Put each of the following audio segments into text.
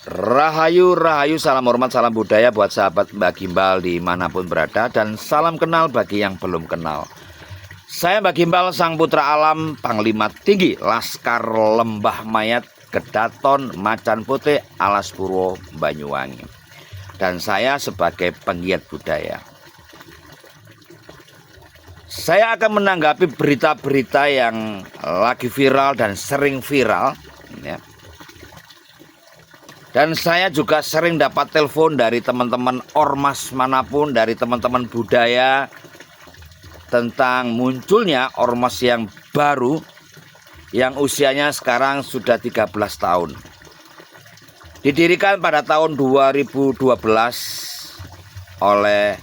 Rahayu, rahayu, salam hormat, salam budaya buat sahabat Mbak Gimbal dimanapun berada. Dan salam kenal bagi yang belum kenal. Saya Mbak Gimbal, sang putra alam, Panglima Tinggi Laskar Lembah Mayat, Kedaton Macan Putih, Alas Purwo, Banyuwangi. Dan saya sebagai penggiat budaya. Saya akan menanggapi berita-berita yang lagi viral dan sering viral, ya. Dan saya juga sering dapat telepon dari teman-teman ormas manapun, dari teman-teman budaya, tentang munculnya ormas yang baru, yang usianya sekarang sudah 13 tahun. Didirikan pada tahun 2012 oleh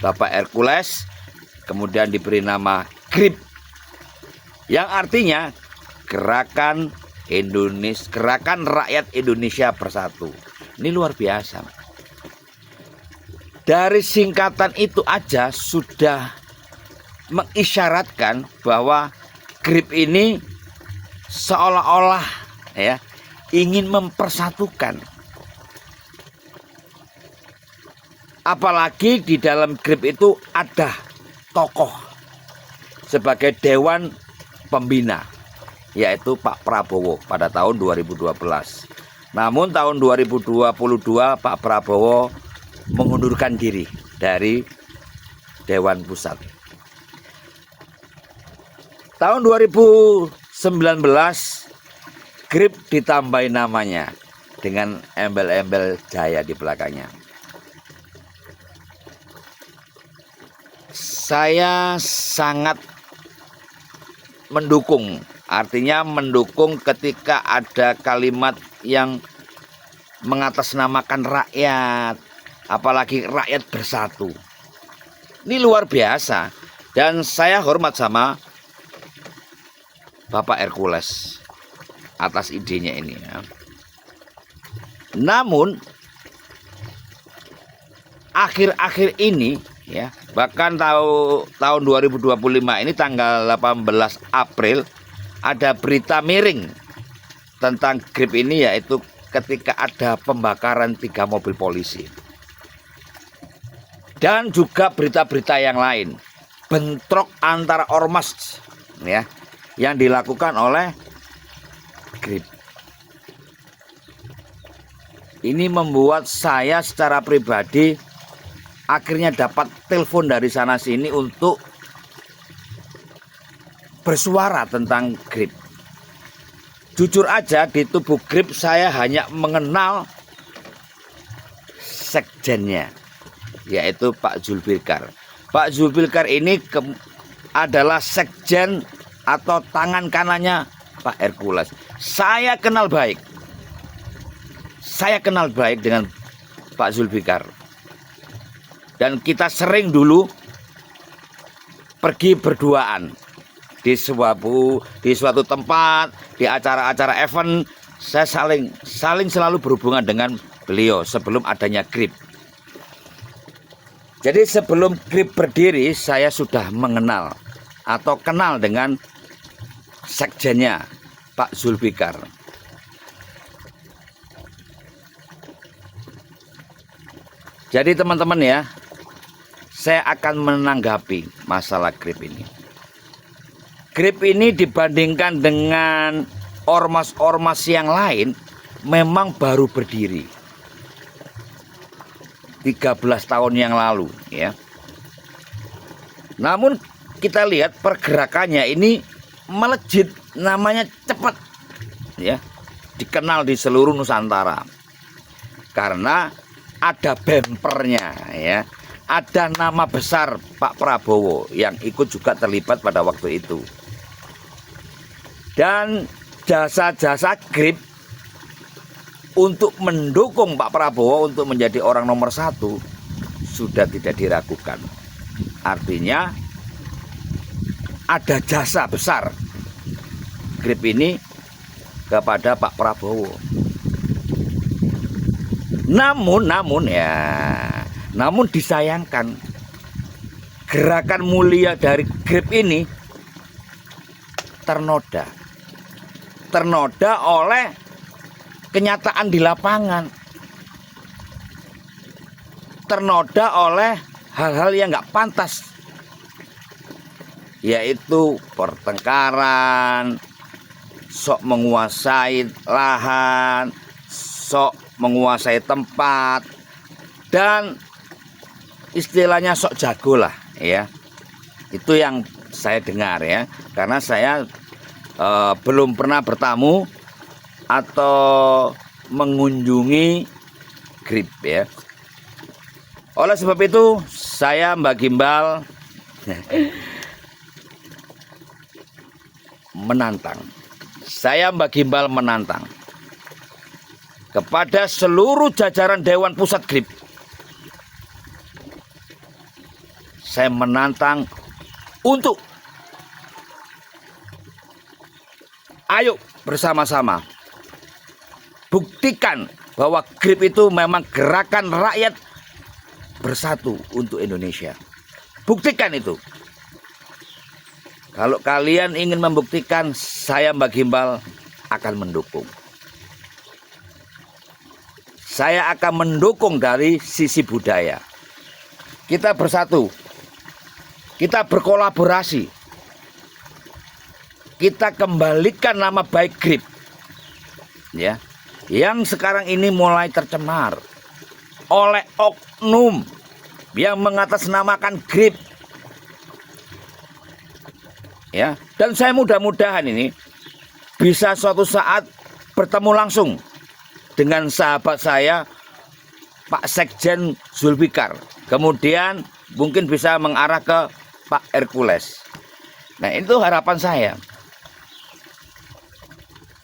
Bapak Hercules, kemudian diberi nama GRIP, yang artinya Gerakan Rakyat Indonesia Bersatu. Ini luar biasa. Dari singkatan itu aja sudah mengisyaratkan bahwa GRIP ini seolah-olah ya ingin mempersatukan. Apalagi di dalam GRIP itu ada tokoh sebagai dewan pembina, yaitu Pak Prabowo pada tahun 2012. Namun tahun 2022 Pak Prabowo mengundurkan diri dari Dewan Pusat. Tahun 2019 GRIP ditambahi namanya dengan embel-embel jaya di belakangnya. Saya sangat mendukung. Artinya mendukung ketika ada kalimat yang mengatasnamakan rakyat, apalagi rakyat bersatu. Ini luar biasa. Dan saya hormat sama Bapak Hercules atas idenya ini ya. Namun akhir-akhir ini ya, bahkan tahun 2025 ini tanggal 18 April ada berita miring tentang GRIP ini, yaitu ketika ada pembakaran 3 mobil polisi. Dan juga berita-berita yang lain, bentrok antara ormas ya yang dilakukan oleh GRIP. Ini membuat saya secara pribadi akhirnya dapat telepon dari sana sini untuk bersuara tentang GRIP. Jujur aja di tubuh GRIP saya hanya mengenal sekjennya, yaitu Pak Zulfikar. Pak Zulfikar ini adalah sekjen atau tangan kanannya Pak Hercules. Saya kenal baik dengan Pak Zulfikar. Dan kita sering dulu pergi berduaan di suatu tempat, di acara-acara event. Saya saling selalu berhubungan dengan beliau sebelum adanya GRIP. Jadi sebelum GRIP berdiri, saya sudah mengenal atau kenal dengan sekjennya Pak Zulfikar. Jadi teman-teman ya, saya akan menanggapi masalah GRIP ini. GRIP ini dibandingkan dengan ormas-ormas yang lain memang baru berdiri 13 tahun yang lalu ya. Namun kita lihat pergerakannya ini melejit, namanya cepat ya, dikenal di seluruh Nusantara karena ada bempernya ya. Ada nama besar Pak Prabowo yang ikut juga terlibat pada waktu itu. Dan jasa-jasa GRIP untuk mendukung Pak Prabowo untuk menjadi orang nomor 1 sudah tidak diragukan. Artinya ada jasa besar GRIP ini kepada Pak Prabowo. Namun disayangkan gerakan mulia dari GRIP ini ternoda oleh kenyataan di lapangan, ternoda oleh hal-hal yang nggak pantas, yaitu pertengkaran, sok menguasai lahan, sok menguasai tempat, dan istilahnya sok jago lah ya. Itu yang saya dengar ya, karena saya belum pernah bertamu atau mengunjungi GRIP ya. Oleh sebab itu saya Mbak Gimbal menantang. Saya Mbak Gimbal menantang kepada seluruh jajaran Dewan Pusat GRIP. Saya menantang untuk ayo bersama-sama buktikan bahwa GRIP itu memang gerakan rakyat bersatu untuk Indonesia. Buktikan itu. Kalau kalian ingin membuktikan, saya Mbak Gimbal akan mendukung. Saya akan mendukung dari sisi budaya. Kita bersatu. Kita berkolaborasi. Kita kembalikan nama baik GRIP. Ya. Yang sekarang ini mulai tercemar oleh oknum yang mengatasnamakan GRIP. Ya, dan saya mudah-mudahan ini bisa suatu saat bertemu langsung dengan sahabat saya Pak Sekjen Zulfikar. Kemudian mungkin bisa mengarah ke Pak Hercules. Nah, itu harapan saya.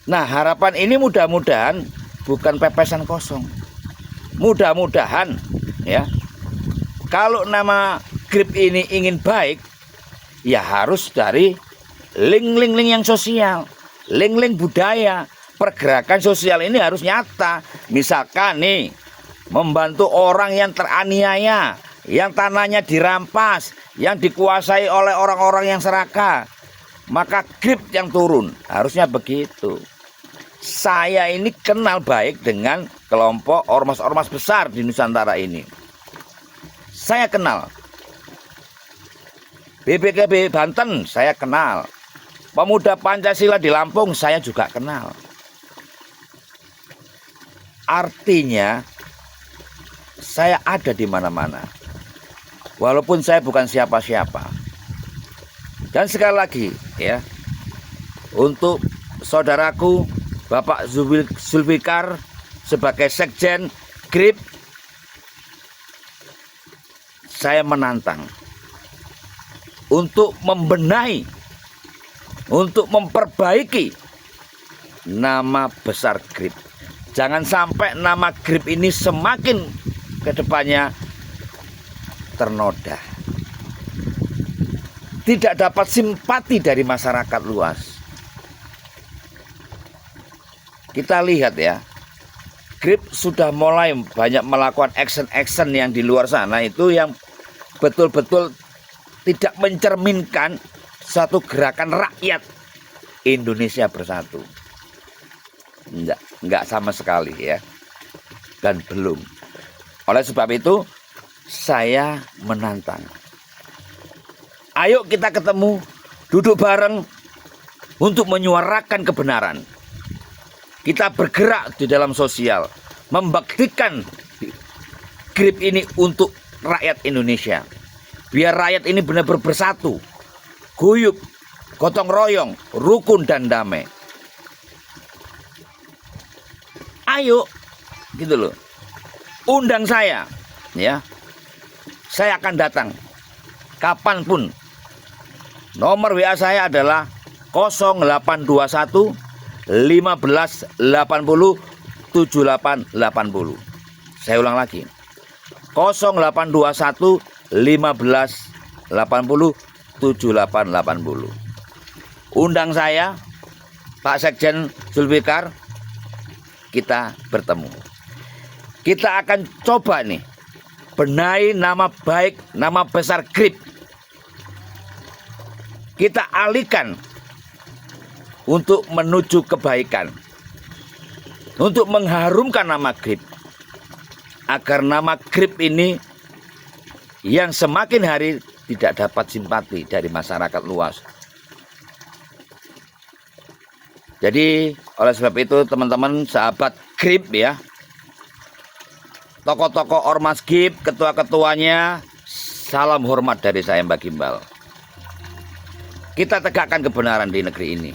Nah, harapan ini mudah-mudahan bukan pepesan kosong. Mudah-mudahan ya, kalau nama GRIP ini ingin baik, ya harus dari link-link yang sosial, link-link budaya. Pergerakan sosial ini harus nyata. Misalkan nih, membantu orang yang teraniaya, yang tanahnya dirampas, yang dikuasai oleh orang-orang yang serakah, maka GRIP yang turun. Harusnya begitu. Saya ini kenal baik dengan kelompok ormas-ormas besar di Nusantara ini. Saya kenal. BPKB Banten saya kenal. Pemuda Pancasila di Lampung saya juga kenal. Artinya saya ada di mana-mana. Walaupun saya bukan siapa-siapa. Dan sekali lagi ya, untuk saudaraku Bapak Zulfikar sebagai Sekjen GRIP, saya menantang untuk membenahi, untuk memperbaiki nama besar GRIP. Jangan sampai nama GRIP ini semakin ke depannya ternoda, tidak dapat simpati dari masyarakat luas. Kita lihat ya, GRIP sudah mulai banyak melakukan action-action yang di luar sana itu yang betul-betul tidak mencerminkan suatu gerakan rakyat Indonesia bersatu. Enggak sama sekali ya. Dan belum. Oleh sebab itu saya menantang. Ayo kita ketemu, duduk bareng untuk menyuarakan kebenaran. Kita bergerak di dalam sosial, membuktikan GRIP ini untuk rakyat Indonesia. Biar rakyat ini benar-benar bersatu, guyup, gotong royong, rukun dan damai. Ayo, gitu loh. Undang saya, ya. Saya akan datang kapanpun. Nomor WA saya adalah 0821 1580 7880. Saya ulang lagi. 0821 1580 7880. Undang saya Pak Sekjen Zulfikar, kita bertemu. Kita akan coba nih benahi nama baik, nama besar GRIP. Kita alihkan untuk menuju kebaikan. untuk mengharumkan nama GRIP, agar nama GRIP ini yang semakin hari tidak dapat simpati dari masyarakat luas. Jadi oleh sebab itu teman-teman sahabat GRIP ya, tokoh-tokoh ormas GRIP, ketua-ketuanya, salam hormat dari saya Mbak Gimbal. Kita tegakkan kebenaran di negeri ini.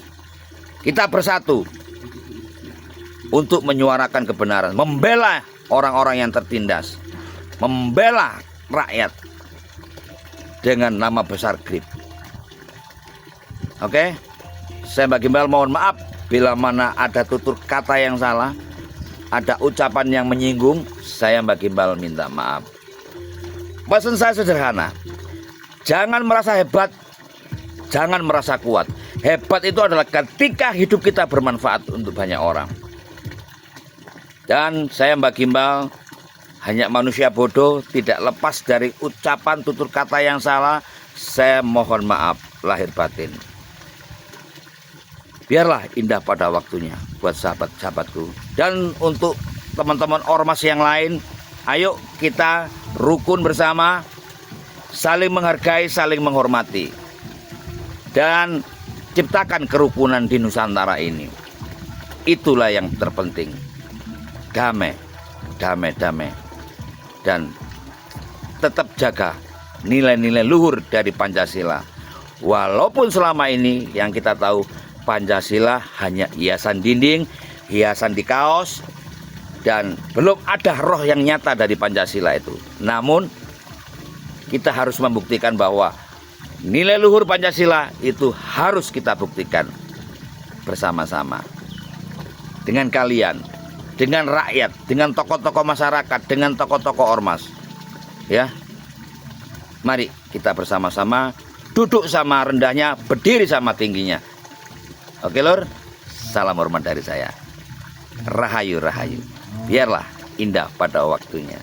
Kita bersatu untuk menyuarakan kebenaran, membela orang-orang yang tertindas, membela rakyat dengan nama besar GRIP. Oke, saya Mbak Gimbal mohon maaf bila mana ada tutur kata yang salah, ada ucapan yang menyinggung, saya Mbak Gimbal minta maaf. Pesan saya sederhana, jangan merasa hebat, jangan merasa kuat. Hebat itu adalah ketika hidup kita bermanfaat untuk banyak orang. Dan saya Mbak Gimbal hanya manusia bodoh, tidak lepas dari ucapan tutur kata yang salah. Saya mohon maaf lahir batin. Biarlah indah pada waktunya buat sahabat-sahabatku. Dan untuk teman-teman ormas yang lain, ayo kita rukun bersama, saling menghargai, saling menghormati, dan ciptakan kerukunan di Nusantara ini. Itulah yang terpenting. Damai, damai, damai. Dan tetap jaga nilai-nilai luhur dari Pancasila. Walaupun selama ini yang kita tahu Pancasila hanya hiasan dinding, hiasan di kaos, dan belum ada roh yang nyata dari Pancasila itu. Namun kita harus membuktikan bahwa nilai luhur Pancasila itu harus kita buktikan bersama-sama. Dengan kalian, dengan rakyat, dengan tokoh-tokoh masyarakat, dengan tokoh-tokoh ormas. Ya. Mari kita bersama-sama duduk sama rendahnya, berdiri sama tingginya. Oke lur, salam hormat dari saya. Rahayu, rahayu. Biarlah indah pada waktunya.